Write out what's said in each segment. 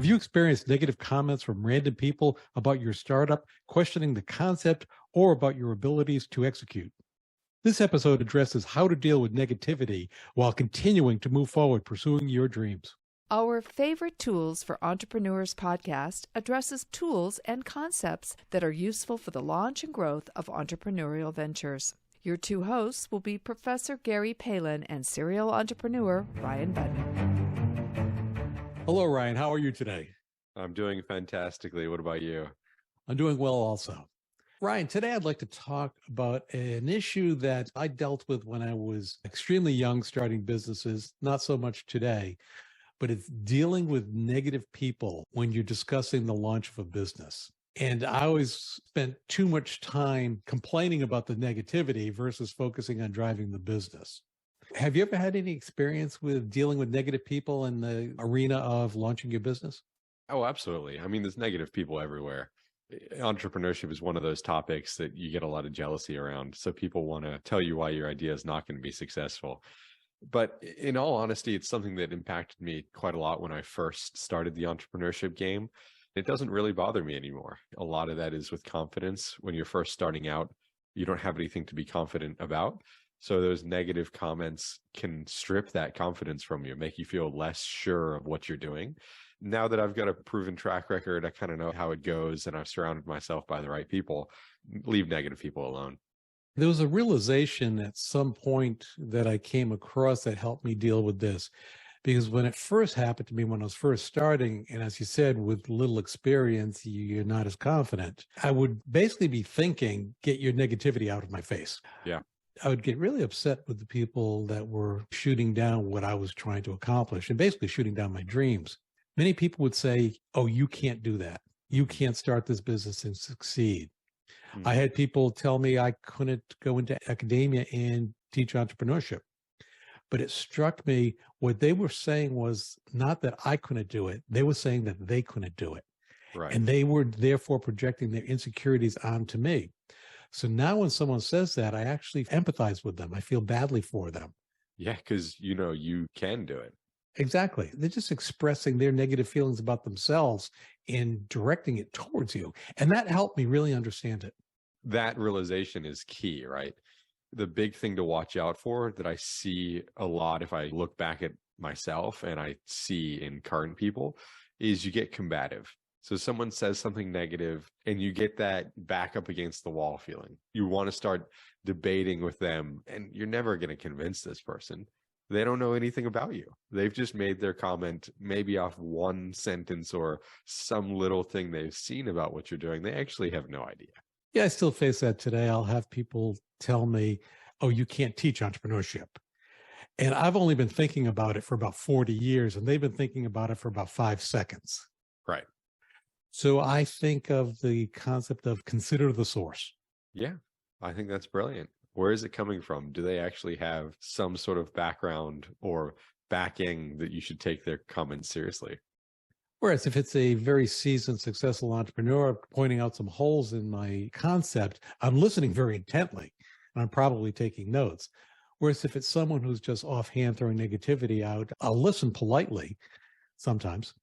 Have you experienced negative comments from random people about your startup, questioning the concept, or about your abilities to execute? This episode addresses how to deal with negativity while continuing to move forward pursuing your dreams. Our Favorite Tools for Entrepreneurs podcast addresses tools and concepts that are useful for the launch and growth of entrepreneurial ventures. Your two hosts will be Professor Gary Palin and serial entrepreneur Ryan Budden. Hello, Ryan. How are you today? I'm doing fantastically. What about you? I'm doing well also. Ryan, today I'd like to talk about an issue that I dealt with when I was extremely young, starting businesses, not so much today, but it's dealing with negative people when you're discussing the launch of a business. And I always spent too much time complaining about the negativity versus focusing on driving the business. Have you ever had any experience with dealing with negative people in the arena of launching your business? Oh, absolutely. I mean, there's negative people everywhere. Entrepreneurship is one of those topics that you get a lot of jealousy around. So people want to tell you why your idea is not going to be successful. But in all honesty, it's something that impacted me quite a lot when I first started the entrepreneurship game. It doesn't really bother me anymore. A lot of that is with confidence. When you're first starting out, you don't have anything to be confident about. So those negative comments can strip that confidence from you, make you feel less sure of what you're doing. Now that I've got a proven track record, I kind of know how it goes and I've surrounded myself by the right people. Leave negative people alone. There was a realization at some point that I came across that helped me deal with this. Because when it first happened to me, when I was first starting, and as you said, with little experience, you're not as confident, I would basically be thinking, get your negativity out of my face. Yeah. I would get really upset with the people that were shooting down what I was trying to accomplish and basically shooting down my dreams. Many people would say, oh, you can't do that. You can't start this business and succeed. I had people tell me I couldn't go into academia and teach entrepreneurship. But it struck me, what they were saying was not that I couldn't do it. They were saying that they couldn't do it. Right. And they were therefore projecting their insecurities onto me. So now when someone says that, I actually empathize with them. I feel badly for them. Yeah, because you can do it. Exactly. They're just expressing their negative feelings about themselves and directing it towards you. And that helped me really understand it. That realization is key, right? The big thing to watch out for that I see a lot if I look back at myself and I see in current people is you get combative. So someone says something negative and you get that back up against the wall feeling. You want to start debating with them and you're never going to convince this person. They don't know anything about you. They've just made their comment maybe off one sentence or some little thing they've seen about what you're doing. They actually have no idea. Yeah, I still face that today. I'll have people tell me, oh, you can't teach entrepreneurship. And I've only been thinking about it for about 40 years, and they've been thinking about it for about 5 seconds. Right. So I think of the concept of consider the source. Yeah, I think that's brilliant. Where is it coming from? Do they actually have some sort of background or backing that you should take their comments seriously? Whereas if it's a very seasoned, successful entrepreneur pointing out some holes in my concept, I'm listening very intently and I'm probably taking notes. Whereas if it's someone who's just offhand throwing negativity out, I'll listen politely sometimes.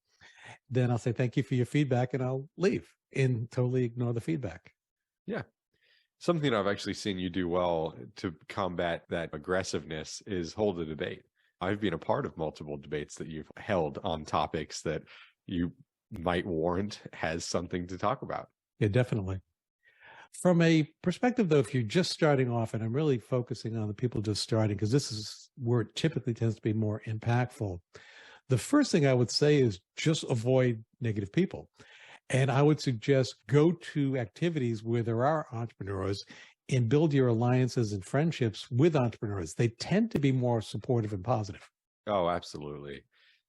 Then I'll say, thank you for your feedback, and I'll leave and totally ignore the feedback. Yeah. Something I've actually seen you do well to combat that aggressiveness is hold a debate. I've been a part of multiple debates that you've held on topics that you might warrant has something to talk about. Yeah, definitely. From a perspective, though, if you're just starting off, and I'm really focusing on the people just starting, because this is where it typically tends to be more impactful. The first thing I would say is just avoid negative people. And I would suggest go to activities where there are entrepreneurs and build your alliances and friendships with entrepreneurs. They tend to be more supportive and positive. Oh, absolutely.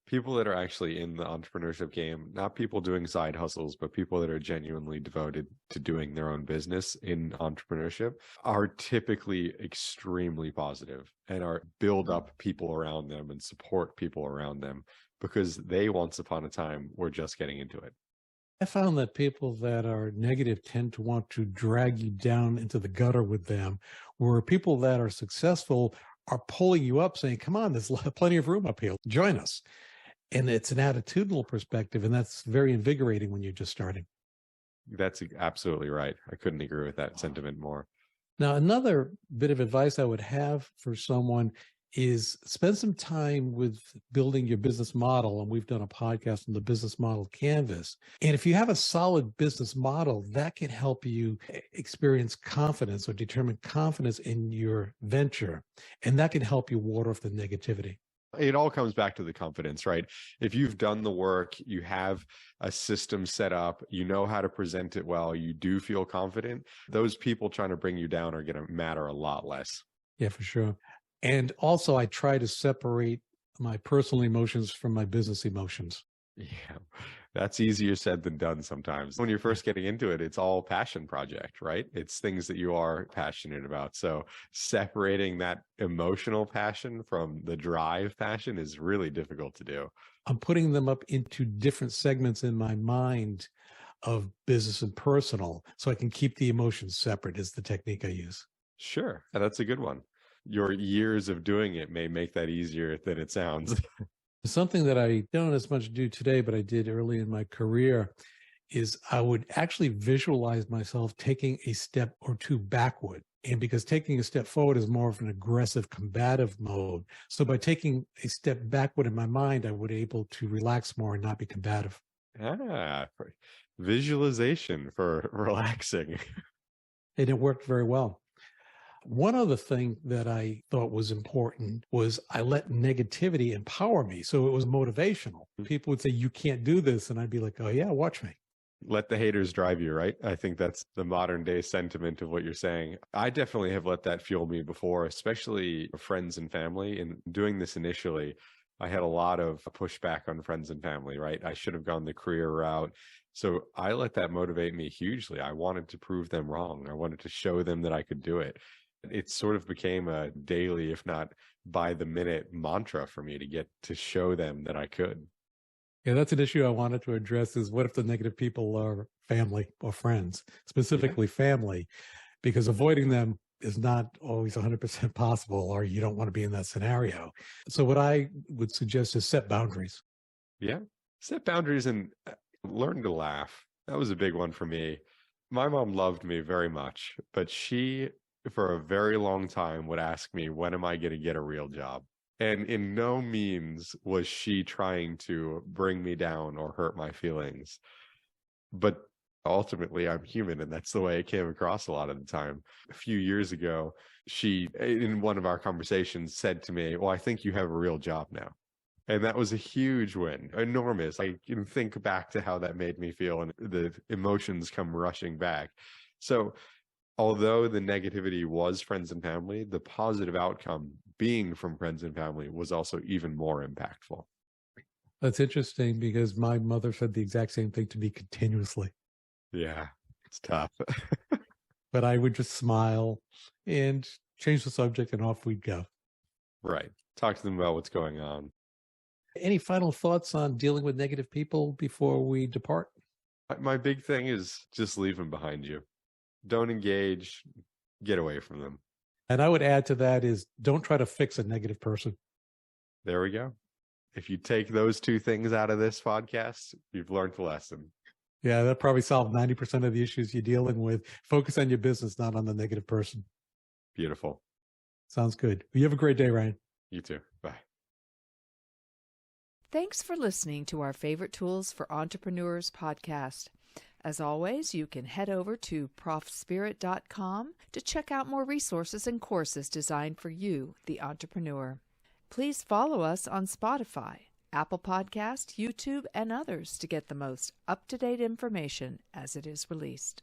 People that are actually in the entrepreneurship game, not people doing side hustles, but people that are genuinely devoted to doing their own business in entrepreneurship are typically extremely positive and are build up people around them and support people around them because they once upon a time were just getting into it. I found that people that are negative tend to want to drag you down into the gutter with them, where people that are successful are pulling you up saying, come on, there's plenty of room up here. Join us. And it's an attitudinal perspective, and that's very invigorating when you're just starting. That's absolutely right. I couldn't agree with that sentiment more. Now, another bit of advice I would have for someone is spend some time with building your business model. And we've done a podcast on the business model canvas. And if you have a solid business model, that can help you experience confidence or determine confidence in your venture. And that can help you ward off the negativity. It all comes back to the confidence, right? If you've done the work, you have a system set up, you know how to present it well, you do feel confident, those people trying to bring you down are going to matter a lot less. Yeah, for sure. And also, I try to separate my personal emotions from my business emotions. Yeah, that's easier said than done sometimes. When you're first getting into it, it's all passion project, right? It's things that you are passionate about. So separating that emotional passion from the drive passion is really difficult to do. I'm putting them up into different segments in my mind of business and personal, so I can keep the emotions separate is the technique I use. Sure, that's a good one. Your years of doing it may make that easier than it sounds. Something that I don't as much do today, but I did early in my career, is I would actually visualize myself taking a step or two backward. And because taking a step forward is more of an aggressive, combative mode. So by taking a step backward in my mind, I would be able to relax more and not be combative. Visualization for relaxing. And it worked very well. One other thing that I thought was important was I let negativity empower me. So it was motivational. People would say, you can't do this. And I'd be like, oh yeah, watch me. Let the haters drive you, right? I think that's the modern day sentiment of what you're saying. I definitely have let that fuel me before, especially friends and family. And doing this initially, I had a lot of pushback on friends and family, right? I should have gone the career route. So I let that motivate me hugely. I wanted to prove them wrong. I wanted to show them that I could do it. It sort of became a daily, if not by the minute mantra for me to get to show them that I could. Yeah, that's an issue I wanted to address is what if the negative people are family or friends, specifically family, because avoiding them is not always 100% possible, or you don't want to be in that scenario. So what I would suggest is set boundaries. Yeah, set boundaries and learn to laugh. That was a big one for me. My mom loved me very much, but she, for a very long time, would ask me, when am I going to get a real job? And in no means was she trying to bring me down or hurt my feelings. But ultimately, I'm human, and that's the way it came across a lot of the time. A few years ago, she, in one of our conversations, said to me, well, I think you have a real job now. And that was a huge win, enormous. I can think back to how that made me feel, and the emotions come rushing back. So although the negativity was friends and family, the positive outcome being from friends and family was also even more impactful. That's interesting because my mother said the exact same thing to me continuously. Yeah, it's tough. But I would just smile and change the subject and off we'd go. Right. Talk to them about what's going on. Any final thoughts on dealing with negative people before we depart? My big thing is just leave them behind you. Don't engage, get away from them. And I would add to that is don't try to fix a negative person. There we go. If you take those two things out of this podcast, you've learned the lesson. Yeah, that probably solved 90% of the issues you're dealing with. Focus on your business, not on the negative person. Beautiful. Sounds good. You have a great day, Ryan. You too. Bye. Thanks for listening to our Favorite Tools for Entrepreneurs podcast. As always, you can head over to ProfSpirit.com to check out more resources and courses designed for you, the entrepreneur. Please follow us on Spotify, Apple Podcast, YouTube, and others to get the most up-to-date information as it is released.